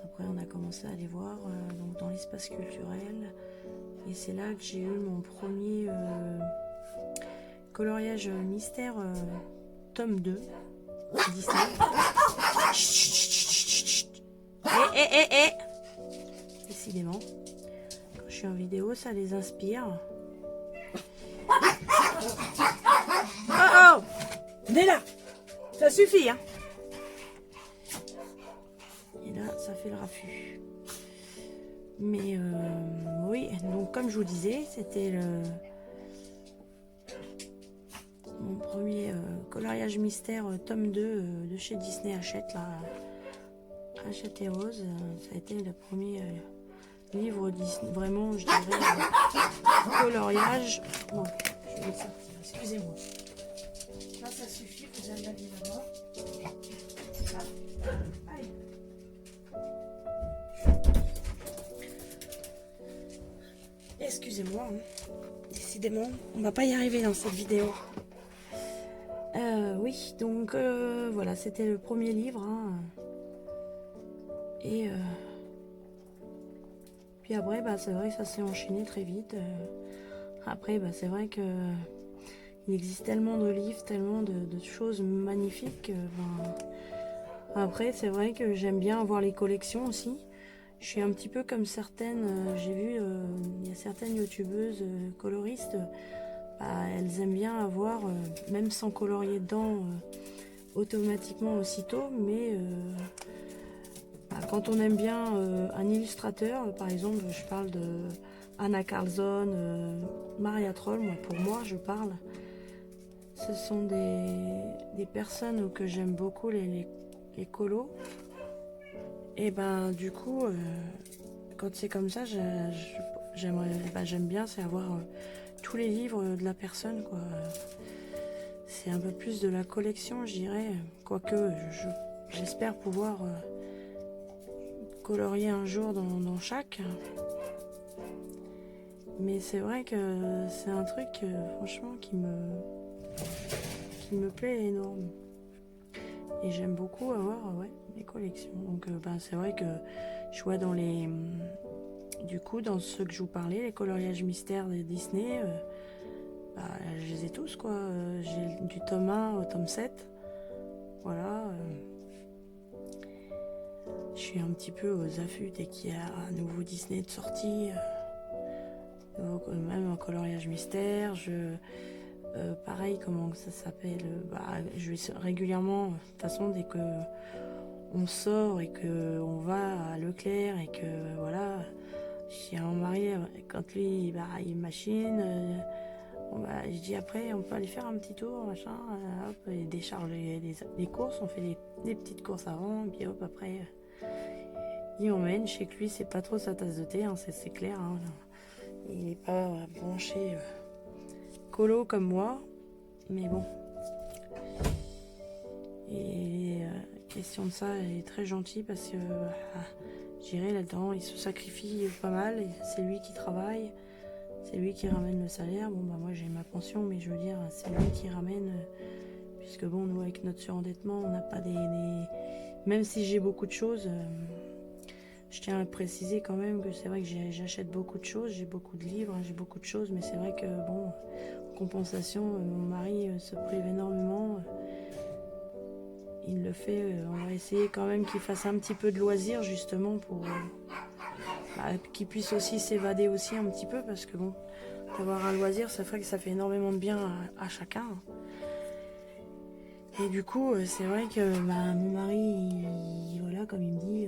Après, on a commencé à aller voir donc dans l'espace culturel. Et c'est là que j'ai eu mon premier coloriage mystère tome 2 Disney. Décidément, quand je suis en vidéo, ça les inspire. Oh, venez là, ça suffit, hein. Et là, ça fait le raffut. Mais oui, donc comme je vous disais, c'était mon premier coloriage mystère tome 2 de chez Disney Hachette, là. Hachette et Rose, ça a été le premier livre Disney, vraiment, je dirais, coloriage. Bon, je vais sortir, excusez-moi. Là, ça suffit, vous allez aller là-bas. Allez. Excusez-moi, hein. Décidément, on va pas y arriver dans cette vidéo. Oui, donc voilà, c'était le premier livre. Hein. Et puis après, bah, c'est vrai que ça s'est enchaîné très vite. Après, bah, c'est vrai que il existe tellement de livres, tellement de choses magnifiques. Ben, après, c'est vrai que j'aime bien avoir les collections aussi. Je suis un petit peu comme certaines, j'ai vu, il y a certaines youtubeuses coloristes, bah, elles aiment bien avoir, même sans colorier dedans, automatiquement aussitôt, mais bah, quand on aime bien un illustrateur, par exemple, je parle de Anna Carlson, Maria Troll, pour moi, je parle. Ce sont des personnes que j'aime beaucoup, les colos. Et ben du coup, quand c'est comme ça, j'aime bien, c'est avoir tous les livres de la personne, quoi. C'est un peu plus de la collection, je dirais. Quoique, j'espère pouvoir colorier un jour dans chaque. Mais c'est vrai que c'est un truc, franchement, qui me plaît énorme. Et j'aime beaucoup avoir des collections. Donc c'est vrai que je vois dans du coup, dans ceux que je vous parlais, les coloriages mystères de Disney, je les ai tous, quoi. J'ai du tome 1 au tome 7. Voilà. Je suis un petit peu aux affûts dès qu'il y a un nouveau Disney de sortie. Même un coloriage mystère. Pareil, comment ça s'appelle, je vais régulièrement, de toute façon, dès que on sort et que on va à Leclerc et que voilà, j'ai mon mari, quand lui il machine, je dis après on peut aller faire un petit tour, machin, hop, et décharger les courses, on fait des petites courses avant, et puis hop après il emmène. Chez lui, c'est pas trop sa tasse de thé, hein, c'est clair. Hein. Il n'est pas branché colo comme moi, mais bon. Et question de ça, il est très gentil parce que j'irai là-dedans, il se sacrifie pas mal. C'est lui qui travaille, c'est lui qui ramène le salaire. Bon, bah moi j'ai ma pension, mais je veux dire, c'est lui qui ramène. Puisque bon, nous avec notre surendettement, on n'a pas des... Même si j'ai beaucoup de choses, je tiens à préciser quand même que c'est vrai que j'achète beaucoup de choses, j'ai beaucoup de livres, j'ai beaucoup de choses, mais c'est vrai que bon, en compensation, mon mari se prive énormément. Il le fait, on va essayer quand même qu'il fasse un petit peu de loisirs justement pour qu'il puisse aussi s'évader aussi un petit peu, parce que bon, d'avoir un loisir, ça ferait que ça fait énormément de bien à chacun. Et du coup, c'est vrai que mon mari, voilà, comme il me dit,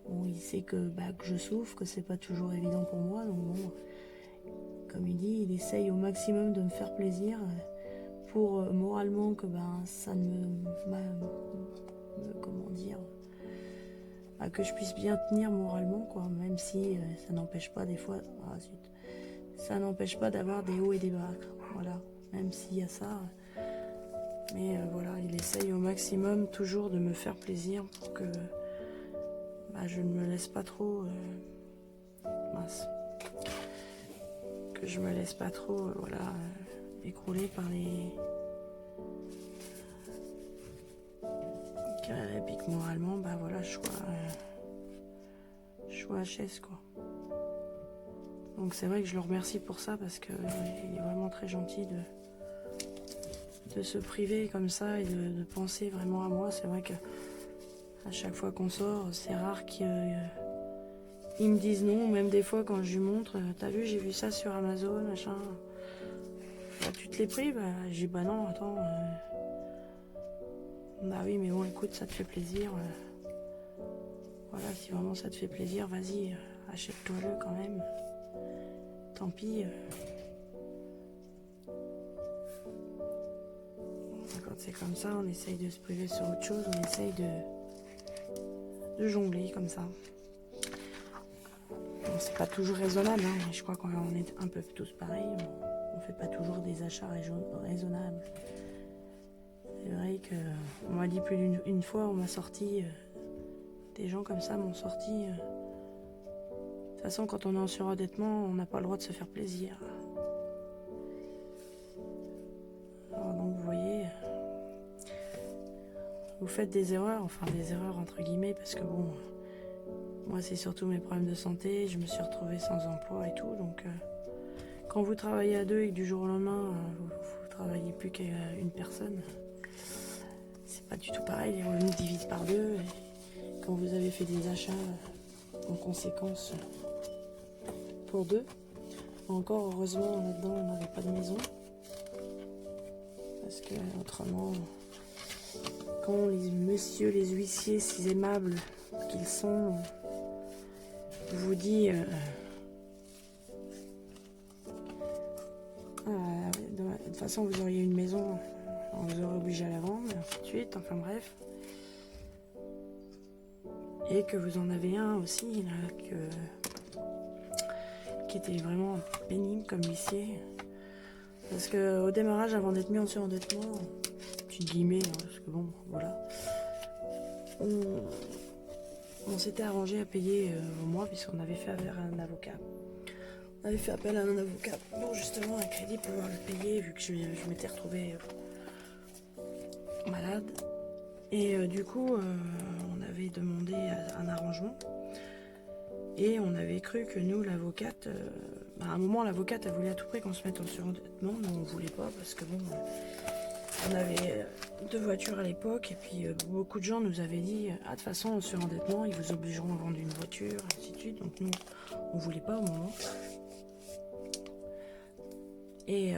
bon, il sait que je souffre, que c'est pas toujours évident pour moi. Donc bon, comme il dit, il essaye au maximum de me faire plaisir pour moralement que ça ne comment dire, que je puisse bien tenir moralement, quoi. Même si ça n'empêche pas des fois, ça n'empêche pas d'avoir des hauts et des bas. Voilà, même s'il y a ça. Mais voilà, il essaye au maximum toujours de me faire plaisir pour que je ne me laisse pas trop que je me laisse pas trop écrouler par les... Et puis que moralement, voilà, je sois HS, quoi. Donc c'est vrai que je le remercie pour ça, parce que il est vraiment très gentil de se priver comme ça et de penser vraiment à moi. C'est vrai que à chaque fois qu'on sort, c'est rare qu'ils me disent non. Même des fois quand je lui montre, t'as vu, j'ai vu ça sur Amazon, machin. Tu te l'es pris? J'ai dit non, attends. Oui, mais bon, écoute, ça te fait plaisir. Voilà, si vraiment ça te fait plaisir, vas-y, achète-toi-le quand même. Tant pis. Quand c'est comme ça, on essaye de se priver sur autre chose, on essaye de jongler comme ça. Bon, c'est pas toujours raisonnable, hein, mais je crois qu'on est un peu tous pareils. On fait pas toujours des achats raisonnables. C'est vrai que on m'a dit plus d'une fois, on m'a sorti, des gens comme ça m'ont sorti. De toute façon, quand on est en surendettement, on n'a pas le droit de se faire plaisir. Alors donc vous voyez, vous faites des erreurs, enfin des erreurs entre guillemets, parce que bon, moi c'est surtout mes problèmes de santé, je me suis retrouvée sans emploi et tout, donc quand vous travaillez à deux et que du jour au lendemain, vous travaillez plus qu'une personne, c'est pas du tout pareil, les revenus divisent par deux, et quand vous avez fait des achats en conséquence pour deux, encore heureusement là-dedans on n'avait pas de maison, parce que autrement, quand les messieurs, les huissiers si aimables qu'ils sont, vous dit de toute façon vous auriez une maison, on vous aurait obligé à la vendre, et ainsi de suite, enfin bref. Et que vous en avez un aussi là, qui était vraiment pénible comme huissier. Parce que au démarrage, avant d'être mis en surendettement, petit guillemets, hein, parce que bon, voilà, on s'était arrangé à payer au mois, puisqu'on avait fait appel à un avocat. On avait fait appel à un avocat pour justement un crédit pour pouvoir le payer, vu que je m'étais retrouvée malade. Et du coup, on avait demandé un arrangement. Et on avait cru que nous, l'avocate, à un moment, l'avocate a voulu à tout prix qu'on se mette en surendettement, mais on ne voulait pas, parce que bon, on avait 2 voitures à l'époque, et puis beaucoup de gens nous avaient dit, de toute façon, en surendettement, ils vous obligeront à vendre une voiture, ainsi de suite. Donc nous, on ne voulait pas au moment. Et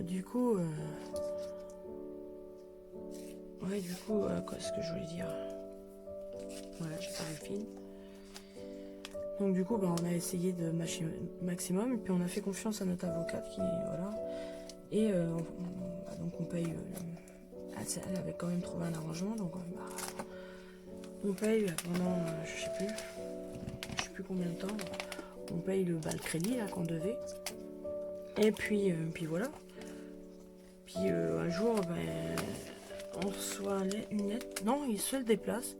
du coup, qu'est-ce que je voulais dire? Voilà, j'ai pas vu le film. Donc du coup, on a essayé de maximum, et puis on a fait confiance à notre avocate qui, voilà. Et donc on paye, elle avait quand même trouvé un arrangement, donc on paye pendant, je sais plus, combien de temps on paye le crédit là qu'on devait. Et puis voilà. Puis un jour, on reçoit une lettre. Non, il se le déplace.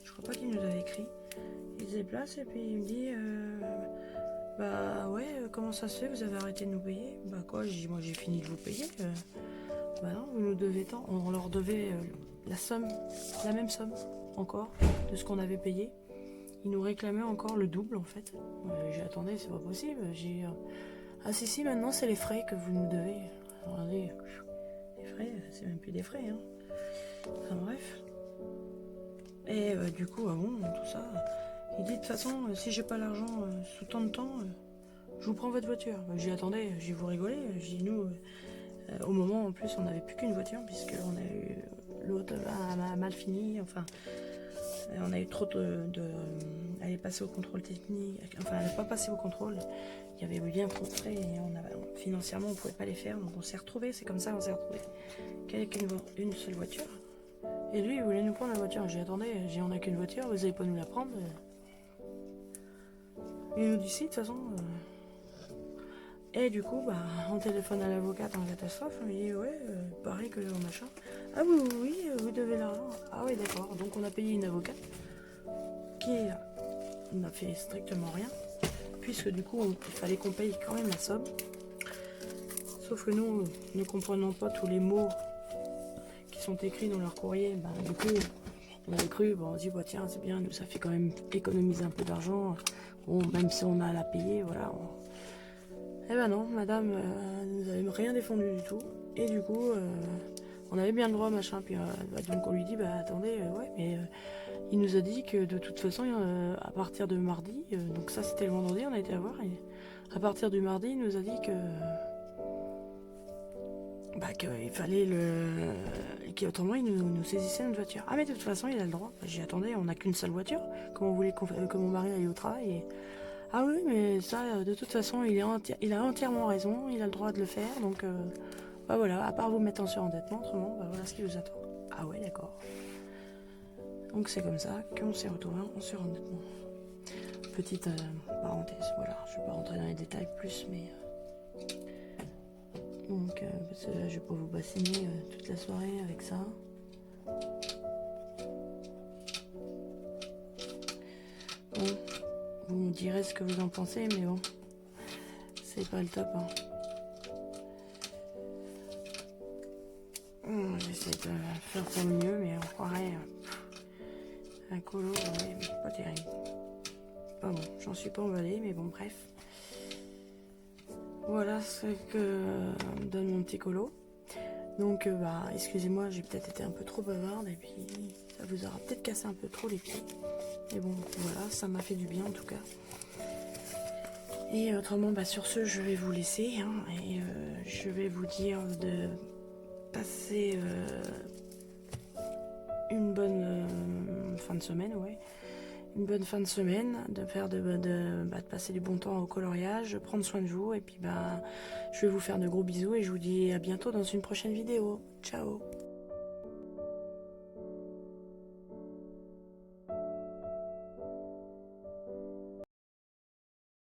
Je crois pas qu'il nous avait écrit. Il se déplace et puis il me dit bah ouais, comment ça se fait, vous avez arrêté de nous payer? Bah quoi, j'ai dit moi j'ai fini de vous payer. Bah non, vous nous devez tant. On leur devait la même somme encore de ce qu'on avait payé. Ils nous réclamaient encore le double en fait. J'ai attendu, c'est pas possible. Ah si maintenant c'est les frais que vous nous devez. Regardez, les frais, c'est même plus des frais hein. Enfin bref. Et du coup, tout ça. Il dit de toute façon, si j'ai pas l'argent sous tant de temps, je vous prends votre voiture. J'y attendais, j'ai vous rigoler. J'ai nous, au moment en plus, on n'avait plus qu'une voiture puisque on a eu l'autre a mal fini. Enfin, on a eu trop elle est passée au contrôle technique. Enfin, elle n'est pas passée au contrôle. Il y avait bien trop de frais et financièrement on pouvait pas les faire. Donc on s'est retrouvés. C'est comme ça on s'est retrouvés qu'avec une seule voiture. Et lui, il voulait nous prendre la voiture. J'ai attendez, on a qu'une voiture, vous allez pas nous la prendre. Il nous dit si, de toute façon. Et du coup, on téléphone à l'avocate en catastrophe. On lui dit ouais, pareil que le machin. Ah oui, vous devez l'argent. Ah oui, d'accord. Donc on a payé une avocate qui n'a fait strictement rien. Puisque du coup, il fallait qu'on paye quand même la somme. Sauf que nous, ne comprenons pas tous les mots qui sont écrits dans leur courrier. Du coup, on avait cru, on se dit tiens, c'est bien, nous ça fait quand même économiser un peu d'argent. Bon, même si on a à la payer, voilà. Eh ben non, madame nous avait rien défendu du tout. Et du coup, on avait bien le droit, machin. Puis donc on lui dit, attendez, ouais, mais il nous a dit que de toute façon, à partir de mardi, donc ça c'était le vendredi, on a été à voir. Et à partir du mardi, il nous a dit que qu'il fallait qu'autrement il nous saisissait notre voiture. Ah mais de toute façon il a le droit. J'ai attendez, on n'a qu'une seule voiture. Comment vous voulez que mon mari aille au travail Ah oui mais ça de toute façon il a entièrement raison, il a le droit de le faire. Donc voilà, à part vous mettre en surendettement, autrement voilà ce qui vous attend. Ah ouais d'accord. Donc c'est comme ça qu'on s'est retrouvé en surendettement. Petite parenthèse, voilà, je ne vais pas rentrer dans les détails plus mais... Donc, parce que là, je vais pas vous bassiner toute la soirée avec ça. Bon, vous me direz ce que vous en pensez, mais bon, c'est pas le top. Hein. J'essaie de faire pour le mieux, mais on croirait un colo, ouais, mais pas terrible. Pas bon, j'en suis pas emballée, mais bon, bref. Voilà ce que donne mon petit colo. Donc excusez-moi, j'ai peut-être été un peu trop bavarde et puis ça vous aura peut-être cassé un peu trop les pieds. Mais bon, voilà, ça m'a fait du bien en tout cas. Et autrement, sur ce, je vais vous laisser et je vais vous dire de passer une bonne fin de semaine, ouais. Une bonne fin de semaine, de faire de passer du bon temps au coloriage, prendre soin de vous et puis je vais vous faire de gros bisous et je vous dis à bientôt dans une prochaine vidéo. Ciao.